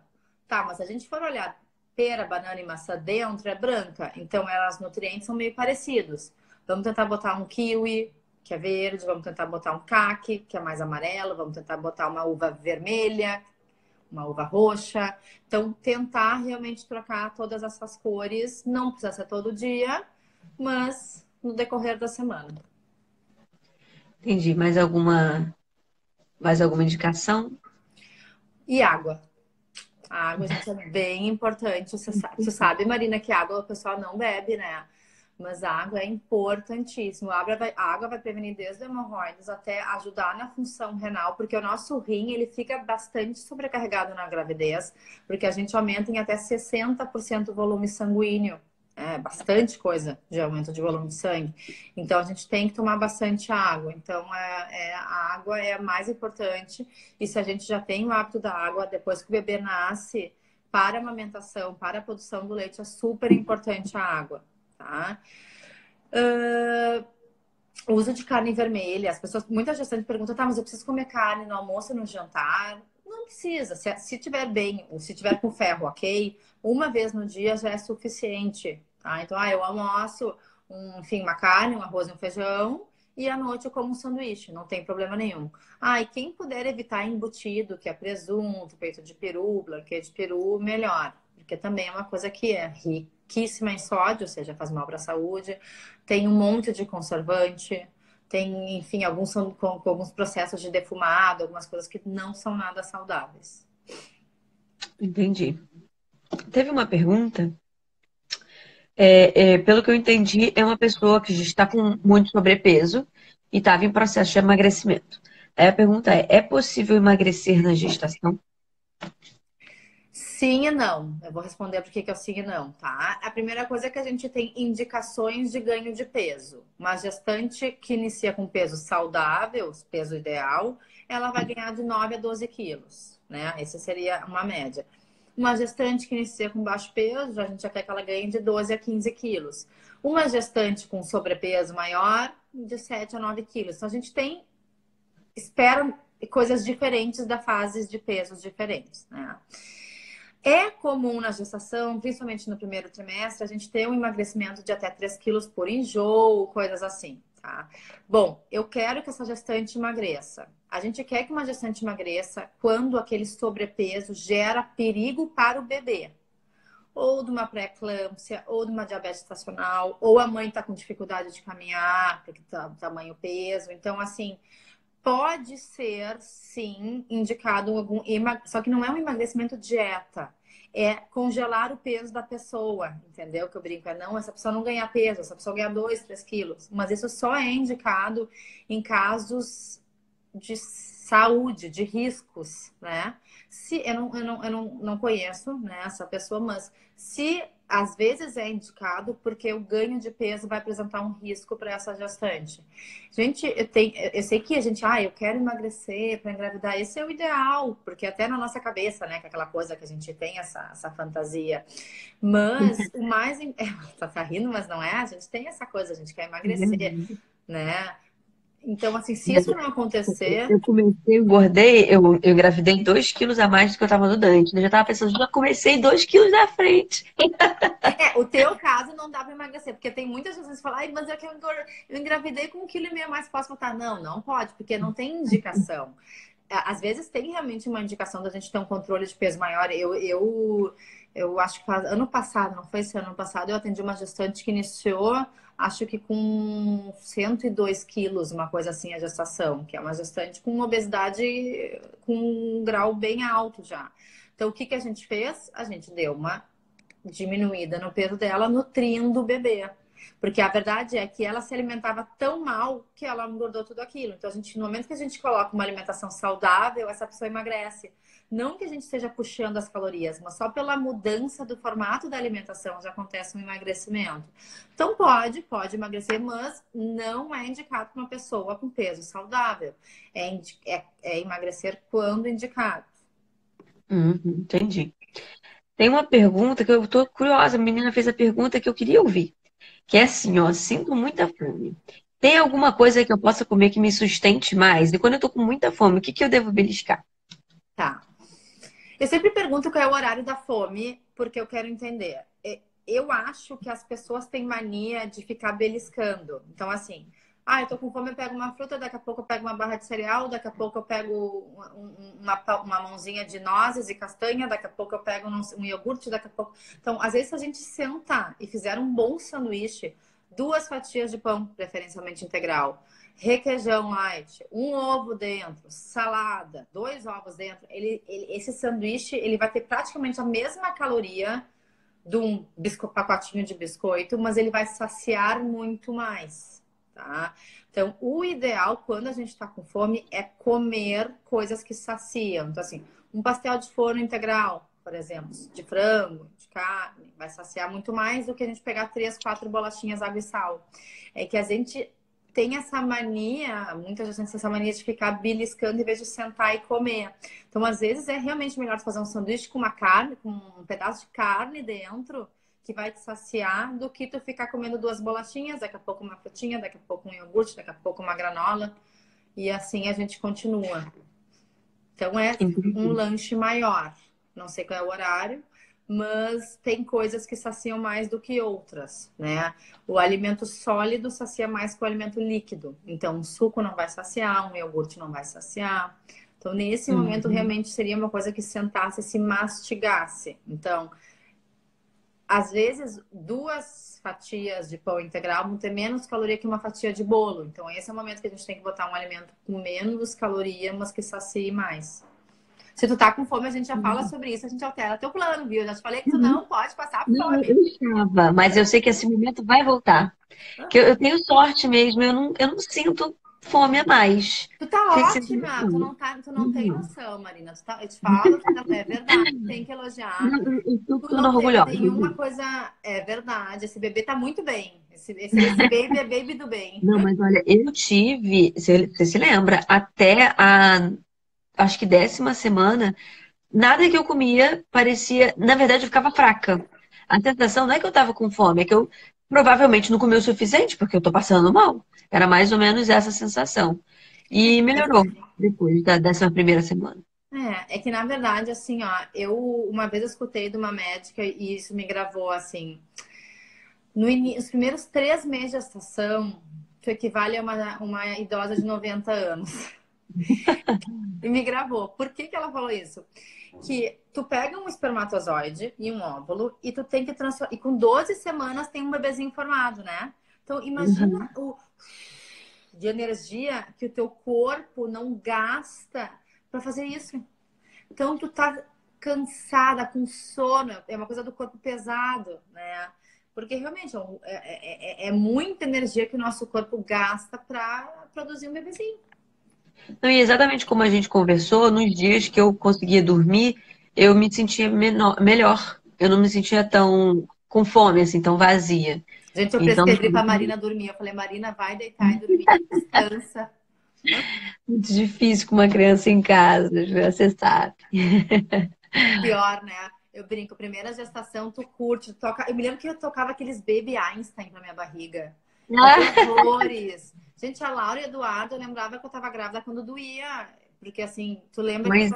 Tá, mas se a gente for olhar pera, banana e maçã dentro, é branca. Então, os nutrientes são meio parecidos. Vamos tentar botar um kiwi, que é verde. Vamos tentar botar um caqui, que é mais amarelo. Vamos tentar botar uma uva vermelha, uma uva roxa. Então, tentar realmente trocar todas essas cores. Não precisa ser todo dia, mas no decorrer da semana. Entendi. Mais alguma indicação? E água. A água, gente, é bem importante. Você sabe, Marina, que água o pessoal não bebe, né? Mas a água é importantíssimo. A água vai prevenir desde hemorroidas até ajudar na função renal, porque o nosso rim ele fica bastante sobrecarregado na gravidez, porque a gente aumenta em até 60% o volume sanguíneo. É bastante coisa de aumento de volume de sangue. Então a gente tem que tomar bastante água. Então a água é a mais importante. E se a gente já tem o hábito da água, depois que o bebê nasce, para a amamentação, para a produção do leite, é super importante a água, tá? O uso de carne vermelha. Muita gestante pergunta, tá, mas eu preciso comer carne no almoço e no jantar? Não precisa. Se tiver bem, ou se tiver com ferro, ok? Uma vez no dia já é suficiente, tá? Então, eu almoço, enfim, uma carne, um arroz e um feijão, e à noite eu como um sanduíche, não tem problema nenhum. E quem puder evitar embutido, que é presunto, peito de peru, blanquê de peru, melhor. Porque também é uma coisa que é riquíssima em sódio, ou seja, faz mal para a saúde. Tem um monte de conservante. Tem, enfim, alguns são com alguns processos de defumado, algumas coisas que não são nada saudáveis. Entendi. Teve uma pergunta. Pelo que eu entendi, é uma pessoa que já está com muito sobrepeso e estava em processo de emagrecimento. Aí a pergunta é possível emagrecer na gestação? Sim e não. Eu vou responder por que é o sim e não, tá? A primeira coisa é que a gente tem indicações de ganho de peso. Uma gestante que inicia com peso saudável, peso ideal, ela vai ganhar de 9 a 12 quilos, né? Essa seria uma média. Uma gestante que inicia com baixo peso, a gente já quer que ela ganhe de 12 a 15 quilos. Uma gestante com sobrepeso maior, de 7 a 9 quilos. Então, a gente espera coisas diferentes da fases de pesos diferentes, né? É comum na gestação, principalmente no primeiro trimestre, a gente ter um emagrecimento de até 3 quilos por enjoo, coisas assim, tá? Bom, eu quero que essa gestante emagreça. A gente quer que uma gestante emagreça quando aquele sobrepeso gera perigo para o bebê. Ou de uma pré-eclâmpsia, ou de uma diabetes estacional, ou a mãe está com dificuldade de caminhar, porque tá tamanho peso. Então, assim, pode ser, sim, indicado algum. Só que não é um emagrecimento dieta. É congelar o peso da pessoa, entendeu? Que eu brinco. Não, essa pessoa não ganha peso, essa pessoa ganha 2, 3 quilos. Mas isso só é indicado em casos de saúde, de riscos, né? Se eu não conheço, né, essa pessoa, mas se às vezes é indicado porque o ganho de peso vai apresentar um risco para essa gestante. Gente, eu sei que a gente, eu quero emagrecer para engravidar, esse é o ideal, porque até na nossa cabeça, né, que é aquela coisa que a gente tem essa fantasia. Mas o mais. Tá rindo, mas não é? A gente tem essa coisa, a gente quer emagrecer, né? Então, assim, se isso não acontecer. Eu comecei, engordei, eu engravidei 2 quilos a mais do que eu tava no Dante. Eu já tava pensando, já comecei 2 quilos na frente. O teu caso não dá para emagrecer, porque tem muitas vezes que falam, mas é que eu engravidei com 1,5 kg a mais, posso voltar? Não, não pode, porque não tem indicação. Às vezes tem realmente uma indicação da gente ter um controle de peso maior. Eu acho que ano passado, não foi esse ano passado, eu atendi uma gestante que iniciou, acho que com 102 quilos, uma coisa assim, a gestação, que é uma gestante com obesidade com um grau bem alto já. Então, o que que a gente fez? A gente deu uma diminuída no peso dela, nutrindo o bebê. Porque a verdade é que ela se alimentava tão mal que ela engordou tudo aquilo. Então, no momento que a gente coloca uma alimentação saudável, essa pessoa emagrece. Não que a gente esteja puxando as calorias, mas só pela mudança do formato da alimentação já acontece um emagrecimento. Então, pode emagrecer, mas não é indicado para uma pessoa com peso saudável. É emagrecer quando indicado. Entendi. Tem uma pergunta que eu tô curiosa. A menina fez a pergunta que eu queria ouvir. Que é assim, ó, sinto muita fome. Tem alguma coisa que eu possa comer que me sustente mais? E quando eu tô com muita fome, o que que eu devo beliscar? Tá. Eu sempre pergunto qual é o horário da fome, porque eu quero entender. Eu acho que as pessoas têm mania de ficar beliscando. Então, assim, eu tô com fome, eu pego uma fruta, daqui a pouco eu pego uma barra de cereal, daqui a pouco eu pego uma mãozinha de nozes e castanha, daqui a pouco eu pego um iogurte, daqui a pouco. Então, às vezes, se a gente sentar e fizer um bom sanduíche, 2 fatias de pão, preferencialmente integral, requeijão light, um ovo dentro, salada, 2 ovos dentro, esse sanduíche ele vai ter praticamente a mesma caloria de um pacotinho de biscoito, mas ele vai saciar muito mais, tá? Então, o ideal quando a gente está com fome é comer coisas que saciam. Então, assim, um pastel de forno integral, por exemplo, de frango, de carne, vai saciar muito mais do que a gente pegar 3, 4 bolachinhas água e sal. É que a gente tem essa mania, muita gente tem essa mania de ficar beliscando em vez de sentar e comer. Então, às vezes, é realmente melhor fazer um sanduíche com uma carne, com um pedaço de carne dentro, que vai te saciar, do que tu ficar comendo 2 bolachinhas, daqui a pouco uma frutinha, daqui a pouco um iogurte, daqui a pouco uma granola. E assim a gente continua. Então, é um lanche maior. Não sei qual é o horário, mas tem coisas que saciam mais do que outras, né? O alimento sólido sacia mais que o alimento líquido. Então, um suco não vai saciar, um iogurte não vai saciar. Então, nesse momento, realmente seria uma coisa que sentasse e se mastigasse. Então, às vezes, 2 fatias de pão integral vão ter menos caloria que uma fatia de bolo. Então, esse é o momento que a gente tem que botar um alimento com menos caloria, mas que sacie mais. Se tu tá com fome, a gente já fala sobre isso, a gente altera teu plano, viu? Eu já te falei que tu não pode passar Não, fome. eu estava, mas eu sei que esse momento vai voltar. Que eu tenho sorte mesmo, eu não sinto fome a mais. Tu tá Sei que você ótima, tu não tem Uhum. noção, Marina. Eu te falo, é verdade, tem que elogiar. Eu estou Tu toda não teve orgulhosa. nenhuma coisa, é verdade. Esse bebê tá muito bem. Esse baby é baby do bem. Não, mas olha, eu tive, você se lembra, até a, acho que 10ª semana, nada que eu comia parecia, na verdade, eu ficava fraca. A sensação não é que eu estava com fome, é que eu provavelmente não comi o suficiente, porque eu estou passando mal. Era mais ou menos essa sensação. E melhorou depois da 11ª semana. É que na verdade, assim, ó, eu uma vez eu escutei de uma médica e isso me gravou assim. Os primeiros 3 meses de gestação, que equivale a uma idosa de 90 anos. E me gravou. Por que que ela falou isso? Que tu pega um espermatozoide e um óvulo e tu tem que transformar. E com 12 semanas tem um bebezinho formado, né? Então imagina o de energia que o teu corpo não gasta para fazer isso. Então tu tá cansada, com sono, é uma coisa do corpo pesado, né? Porque realmente é muita energia que o nosso corpo gasta para produzir um bebezinho. Não, e exatamente como a gente conversou, nos dias que eu conseguia dormir, eu me sentia melhor. Eu não me sentia tão com fome, assim, tão vazia. Gente, eu Então, prescrevi pra Marina dormir. Eu falei, Marina, vai deitar e dormir. Descansa. muito difícil com uma criança em casa, você sabe. Pior, né? Eu brinco, primeira gestação, tu curte, tu toca. Eu me lembro que eu tocava aqueles Baby Einstein pra minha barriga. Fazia horrores. Gente, a Laura e a Eduardo, eu lembrava que eu tava grávida quando doía. Porque assim, tu lembra que Mas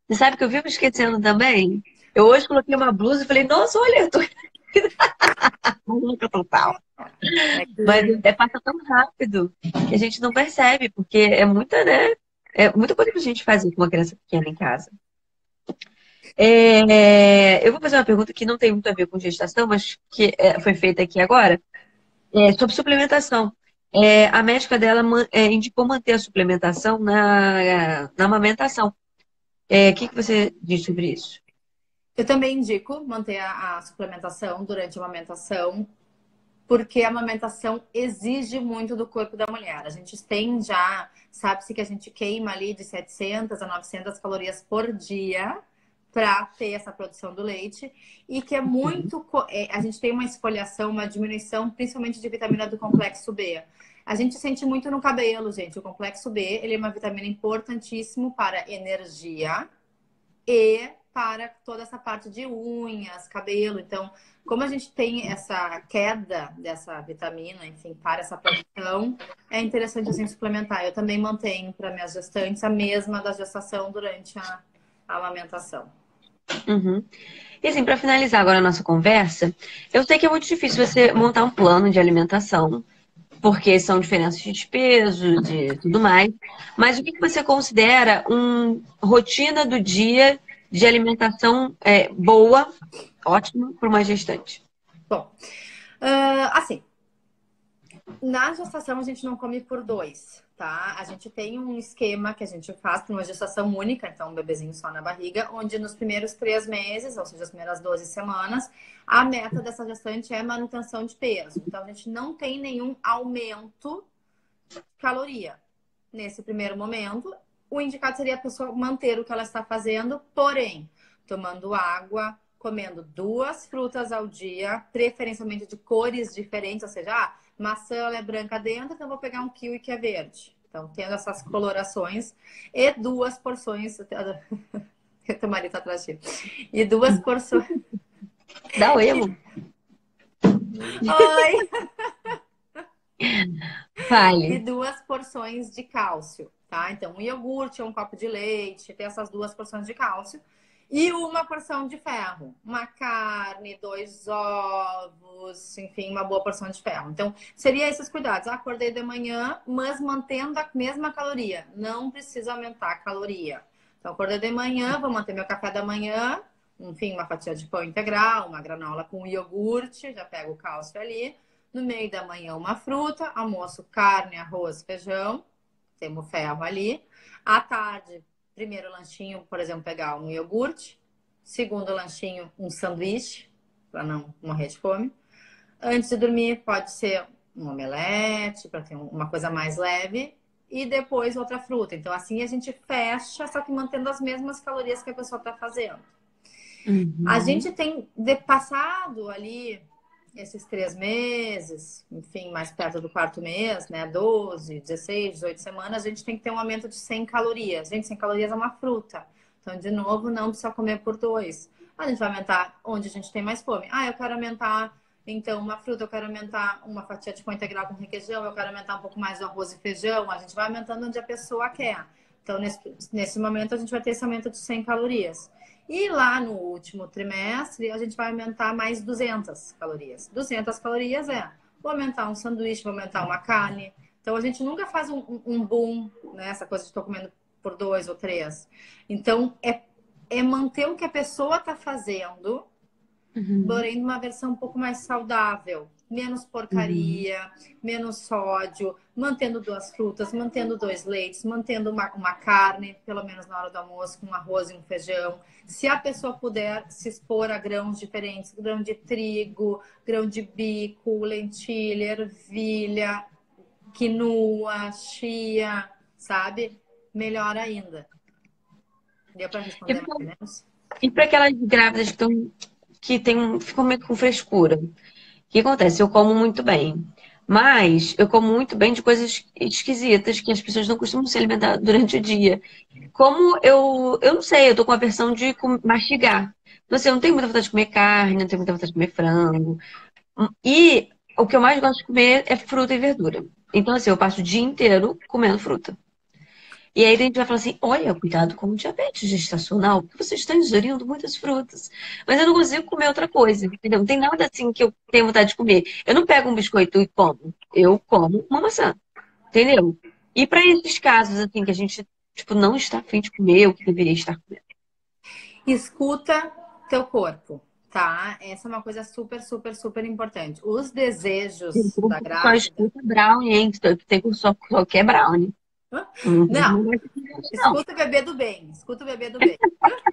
você sabe que eu vivo esquecendo também? Eu hoje coloquei uma blusa e falei, nossa, olha, eu tô maluca total. é Mas que passa tão rápido que a gente não percebe, porque é muita, né? É muita coisa pra gente fazer com uma criança pequena em casa. Eu vou fazer uma pergunta que não tem muito a ver com gestação, mas que foi feita aqui agora, sobre suplementação. A médica dela indicou manter a suplementação na amamentação. Que você diz sobre isso? eu também indico manter a suplementação durante a amamentação, porque a amamentação exige muito do corpo da mulher. A gente tem já, sabe-se que a gente queima ali de 700 a 900 calorias por dia para ter essa produção do leite e que é muito. A gente tem uma esfoliação, uma diminuição, principalmente de vitamina do complexo B. A gente sente muito no cabelo, gente. O complexo B, ele é uma vitamina importantíssimo para energia e para toda essa parte de unhas, cabelo. Então, como a gente tem essa queda dessa vitamina, enfim, para essa produção, é interessante assim suplementar. Eu também mantenho para minhas gestantes a mesma da gestação durante a amamentação. Uhum. E assim, para finalizar agora a nossa conversa, eu sei que é muito difícil você montar um plano de alimentação, porque são diferenças de peso, de tudo mais. Mas o que você considera uma rotina do dia de alimentação boa, ótima, para uma gestante? Bom, assim, na gestação a gente não come por dois, tá? A gente tem um esquema que a gente faz para uma gestação única, então um bebezinho só na barriga, onde nos primeiros 3 meses, ou seja, as primeiras 12 semanas, a meta dessa gestante é manutenção de peso. Então a gente não tem nenhum aumento de caloria. Nesse primeiro momento, o indicado seria a pessoa manter o que ela está fazendo, porém, tomando água, comendo 2 frutas ao dia, preferencialmente de cores diferentes, ou seja, maçã ela é branca dentro, então eu vou pegar um kiwi que é verde. Então, tendo essas colorações e 2 porções. Teu marido tá atrás de ti. E 2 porções. Dá oi, amor. Oi! E Fale. 2 porções de cálcio, tá? Então, um iogurte, um copo de leite, tem essas 2 porções de cálcio. E 1 porção de ferro. Uma carne, 2 ovos, enfim, uma boa porção de ferro. Então, seria esses cuidados. Acordei de manhã, mas mantendo a mesma caloria. Não precisa aumentar a caloria. Então, acordei de manhã, vou manter meu café da manhã. Enfim, uma fatia de pão integral, uma granola com iogurte, já pego o cálcio ali. No meio da manhã, uma fruta. Almoço, carne, arroz, feijão. Temos ferro ali. À tarde, primeiro lanchinho, por exemplo, pegar um iogurte. Segundo lanchinho, um sanduíche, para não morrer de fome. Antes de dormir, pode ser um omelete, para ter uma coisa mais leve. E depois outra fruta. Então, assim a gente fecha, só que mantendo as mesmas calorias que a pessoa está fazendo. A Uhum. gente tem passado ali esses 3 meses, enfim, mais perto do 4 mês, né? 12, 16, 18 semanas, a gente tem que ter um aumento de 100 calorias. Gente, 100 calorias é uma fruta. Então, de novo, não precisa comer por 2. A gente vai aumentar onde a gente tem mais fome. Ah, eu quero aumentar, então, uma fruta, eu quero aumentar uma fatia de pão integral com requeijão, eu quero aumentar um pouco mais do arroz e feijão. A gente vai aumentando onde a pessoa quer. Então, nesse momento, a gente vai ter esse aumento de 100 calorias. E lá no último trimestre, a gente vai aumentar mais 200 calorias. 200 calorias vou aumentar um sanduíche, vou aumentar uma carne. Então, a gente nunca faz um boom, né? Essa coisa de estou comendo por 2 ou 3. Então, é manter o que a pessoa está fazendo, Uhum. porém numa versão um pouco mais saudável. Menos Uhum. porcaria, menos sódio, mantendo 2 frutas, mantendo 2 leites, mantendo uma carne, pelo menos na hora do almoço, com um arroz e um feijão. Se a pessoa puder se expor a grãos diferentes, grão de trigo, grão de bico, lentilha, ervilha, quinoa, chia, sabe? Melhor ainda. Deu para responder mais ou menos? E para aquelas grávidas que estão que ficam meio com frescura. O que acontece? Eu como muito bem. Mas eu como muito bem de coisas esquisitas que as pessoas não costumam se alimentar durante o dia. Como eu não sei, eu tô com a versão de mastigar. Então, assim, eu não tenho muita vontade de comer carne, não tenho muita vontade de comer frango. E o que eu mais gosto de comer é fruta e verdura. Então, assim, eu passo o dia inteiro comendo fruta. E aí a gente vai falar assim, olha, cuidado com o diabetes gestacional, porque você está ingerindo muitas frutas. Mas eu não consigo comer outra coisa, entendeu? Não tem nada assim que eu tenha vontade de comer. Eu não pego um biscoito e como. Eu como uma maçã, entendeu? E para esses casos, assim, que a gente, tipo, não está afim de comer o que deveria estar comendo. Escuta teu corpo, tá? Essa é uma coisa super, super, super importante. Os Tem desejos da corpo que só grávida. escuta brownie, hein? Tem que só quer brownie. Hã? Não, Não, não vai ter isso, não. escuta o bebê do bem, escuta o bebê do bem.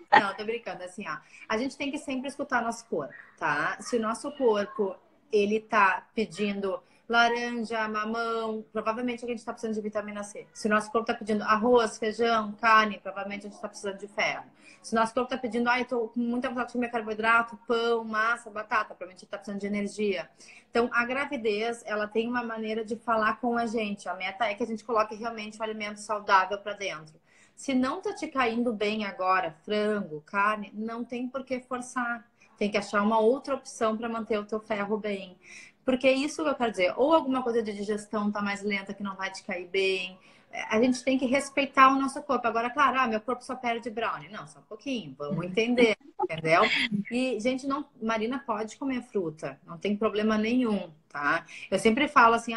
Não, tô brincando, assim, ó. A gente tem que sempre escutar nosso corpo, tá? Se o nosso corpo, ele tá pedindo laranja, mamão, provavelmente a gente tá precisando de vitamina C. Se o nosso corpo tá pedindo arroz, feijão, carne, provavelmente a gente tá precisando de ferro. Se o nosso corpo tá pedindo, eu tô com muita vontade de comer carboidrato, pão, massa, batata, provavelmente a gente tá precisando de energia. Então, a gravidez, ela tem uma maneira de falar com a gente. A meta é que a gente coloque realmente um alimento saudável para dentro. Se não tá te caindo bem agora, frango, carne, não tem por que forçar. Tem que achar uma outra opção para manter o teu ferro bem. Porque é isso que eu quero dizer. Ou alguma coisa de digestão tá mais lenta que não vai te cair bem. A gente tem que respeitar o nosso corpo. Agora, claro, meu corpo só perde brownie. Não, só um pouquinho. Vamos entender, entendeu? E, gente, não, Marina pode comer fruta. Não tem problema nenhum, tá? Eu sempre falo assim,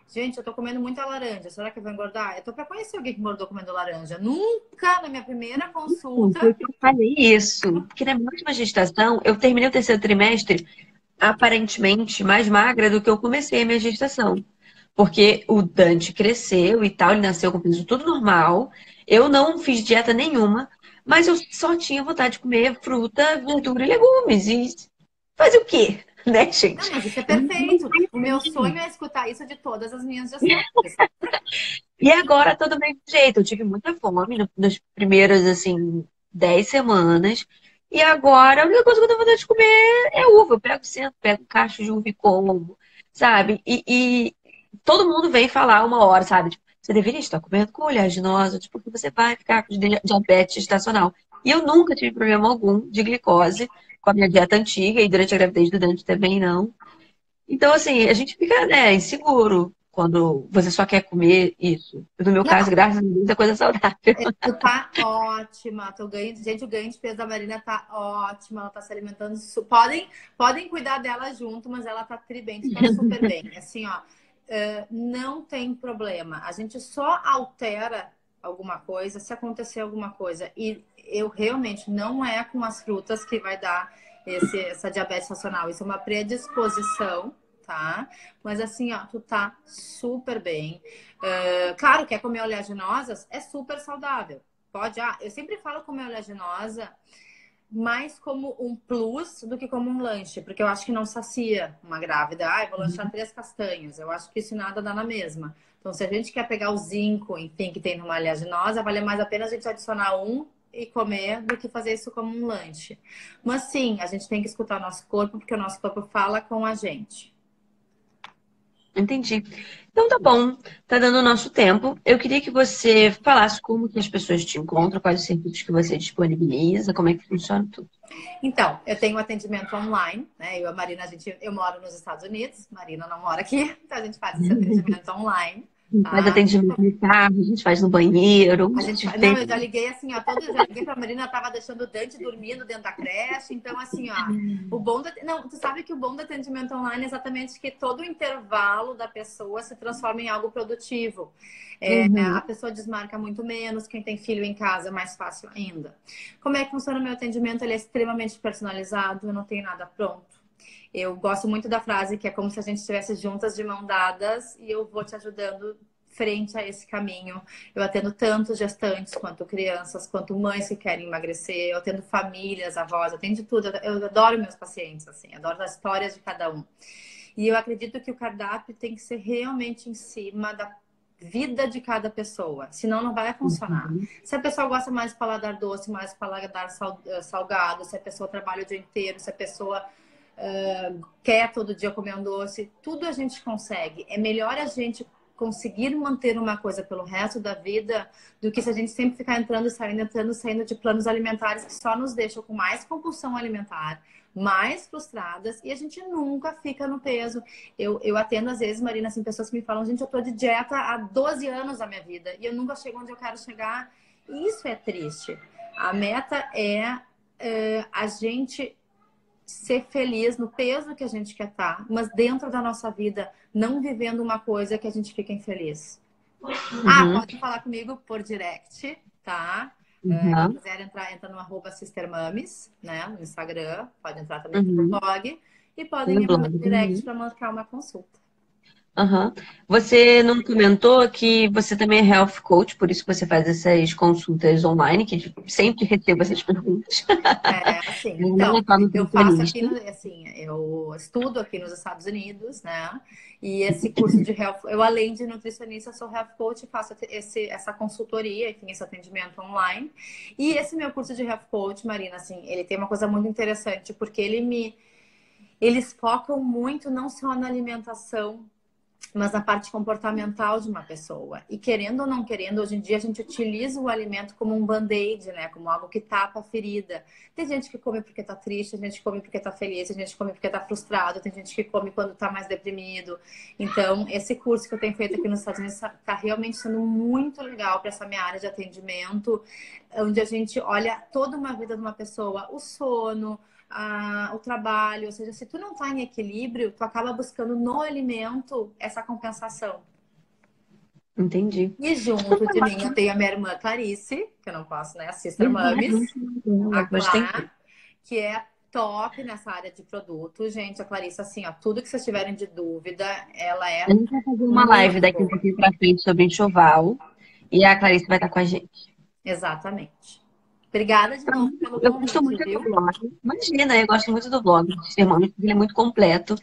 gente, eu tô comendo muita laranja. Será que eu vou engordar? Eu tô pra conhecer alguém que engordou comendo laranja. Nunca na minha primeira Foi consulta. que eu falei isso. Porque na minha última gestação, eu terminei o terceiro trimestre aparentemente mais magra do que eu comecei a minha gestação. Porque o Dante cresceu e tal, ele nasceu com peso tudo normal. Eu não fiz dieta nenhuma, mas eu só tinha vontade de comer fruta, verdura e legumes. E fazer o quê? Né, Não, gente? mas isso é Eu não perfeito. O meu sonho conheci. é escutar isso de todas as minhas gestantes. E agora tá do mesmo jeito. Eu tive muita fome nas primeiras, assim, 10 semanas. E agora a única coisa que eu tenho vontade de comer é uva. Eu pego centro, pego um cacho de uva e como, sabe? E todo mundo vem falar uma hora, sabe? Tipo, você deveria estar comendo com oleaginosa, tipo, porque você vai ficar com diabetes estacional. E eu nunca tive problema algum de glicose com a minha dieta antiga e durante a gravidez do Dante também não. Então, assim, a gente fica, né, inseguro quando você só quer comer isso. No meu caso, Não, graças a Deus, é coisa saudável. tu tá ótima. Teu ganho, gente, o ganho de peso da Marina tá ótima. Ela tá se alimentando. Podem cuidar dela junto, mas ela tá tri bem, tu tá super bem. Assim, ó, não tem problema. A gente só altera alguma coisa se acontecer alguma coisa. E eu realmente não é com as frutas que vai dar essa diabetes estacional. Isso é uma predisposição, tá? Mas assim, ó, tu tá super bem. Claro, quer comer oleaginosas? É super saudável. Pode, eu sempre falo comer oleaginosa mais como um plus do que como um lanche, porque eu acho que não sacia uma grávida. Eu vou lanchar 3 castanhas. Eu acho que isso nada dá na mesma. Então, se a gente quer pegar o zinco, enfim, que tem numa oleaginosa, vale mais a pena a gente adicionar um e comer do que fazer isso como um lanche. Mas sim, a gente tem que escutar o nosso corpo, porque o nosso corpo fala com a gente. Entendi. Então tá bom, tá dando o nosso tempo. Eu queria que você falasse como que as pessoas te encontram, quais os serviços que você disponibiliza, como é que funciona tudo. Então, eu tenho atendimento online, né? Eu e a Marina, eu moro nos Estados Unidos, Marina não mora aqui, então a gente faz esse atendimento online, Faz tá? atendimento no carro, a gente faz no banheiro, um A monte gente de faz... Não, vezes. eu já liguei assim, ó, já liguei pra Marina, ela tava deixando o Dante dormindo dentro da creche, então assim, ó, o bom do... Não, tu sabe que o bom do atendimento online é exatamente que todo o intervalo da pessoa se transforma em algo produtivo. A Uhum. pessoa desmarca muito menos, quem tem filho em casa é mais fácil ainda. Como é que funciona o meu atendimento? Ele é extremamente personalizado, eu não tenho nada pronto. Eu gosto muito da frase que é como se a gente estivesse juntas de mão dadas e eu vou te ajudando frente a esse caminho. Eu atendo tanto gestantes quanto crianças, quanto mães que querem emagrecer, eu atendo famílias, avós, eu atendo de tudo. Eu adoro meus pacientes, assim, adoro as histórias de cada um. E eu acredito que o cardápio tem que ser realmente em cima vida de cada pessoa, senão não vai funcionar. Se a pessoa gosta mais de paladar doce, mais de paladar salgado, se a pessoa trabalha o dia inteiro, se a pessoa quer todo dia comer um doce, tudo a gente consegue. É melhor a gente conseguir manter uma coisa pelo resto da vida do que se a gente sempre ficar entrando e saindo de planos alimentares que só nos deixam com mais compulsão alimentar, mais frustradas, e a gente nunca fica no peso. Eu atendo às vezes, Marina, assim, pessoas que me falam, gente, eu tô de dieta há 12 anos da minha vida e eu nunca chego onde eu quero chegar. E isso é triste. A meta é a gente ser feliz no peso que a gente quer estar, mas dentro da nossa vida, não vivendo uma coisa que a gente fica infeliz. Pode falar comigo por direct, tá? Quem quiser entrar, entra no @sistermames, né? No Instagram, pode entrar também no blog e podem ir no meu direct para marcar uma consulta. Você não comentou que você também é health coach, por isso que você faz essas consultas online, que sempre recebo essas perguntas. Assim, então, eu faço aqui, assim, eu estudo aqui nos Estados Unidos, né? E esse curso de health, eu além de nutricionista, sou health coach e faço essa consultoria, enfim, esse atendimento online. E esse meu curso de health coach, Marina, assim, ele tem uma coisa muito interessante, porque eles focam muito não só na alimentação, mas na parte comportamental de uma pessoa. E querendo ou não querendo, hoje em dia a gente utiliza o alimento como um band-aid, né? Como algo que tapa a ferida. Tem gente que come porque tá triste, tem gente que come porque tá feliz, tem gente que come porque tá frustrado, tem gente que come quando tá mais deprimido. Então, esse curso que eu tenho feito aqui nos Estados Unidos tá realmente sendo muito legal para essa minha área de atendimento, onde a gente olha toda uma vida de uma pessoa, o sono, o trabalho, ou seja, se tu não tá em equilíbrio, tu acaba buscando no alimento essa compensação. Entendi. E junto de mim eu tenho a minha irmã Clarice, que eu não posso, né? A Sister Mames, a Clá, que é top nessa área de produto. Gente, a Clarice, assim, ó, tudo que vocês tiverem de dúvida, ela é. A gente vai fazer uma live daqui um pouquinho pra frente sobre enxoval e a Clarice vai estar com a gente. Exatamente. Obrigada de novo pelo convite, eu gosto muito do blog. Imagina, eu gosto muito do blog do Sistermames, porque ele é muito completo.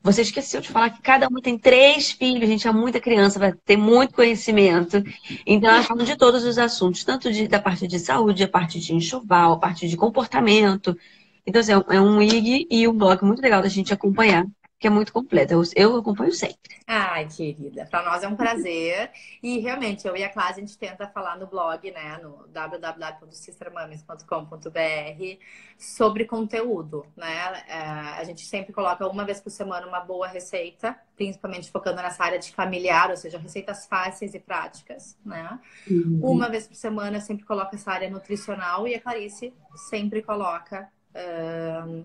Você esqueceu de falar que cada um tem 3 filhos, a gente é muita criança, vai ter muito conhecimento. Então, ela fala de todos os assuntos, tanto da parte de saúde, a parte de enxoval, a parte de comportamento. Então, assim, é um IG e um blog muito legal da gente acompanhar, que é muito completo. Eu acompanho sempre. Ai, querida, para nós é um prazer. E realmente, eu e a Cláudia, a gente tenta falar no blog, né, no www.sistermames.com.br sobre conteúdo, né? A gente sempre coloca uma vez por semana uma boa receita, principalmente focando nessa área de familiar, ou seja, receitas fáceis e práticas, né? Uma vez por semana eu sempre coloco essa área nutricional e a Clarice sempre coloca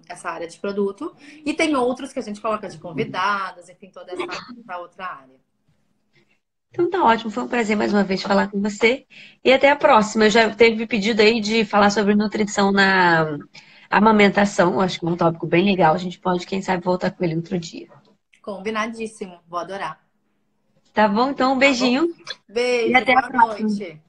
essa área de produto. E tem outros que a gente coloca de convidadas, enfim, toda essa outra área. Então tá ótimo, foi um prazer mais uma vez falar com você. E até a próxima. Eu já teve pedido aí de falar sobre nutrição na amamentação. Eu acho que é um tópico bem legal. A gente pode, quem sabe, voltar com ele outro dia. Combinadíssimo, vou adorar. Tá bom? Então um beijinho. Beijo, e até boa a próxima. noite.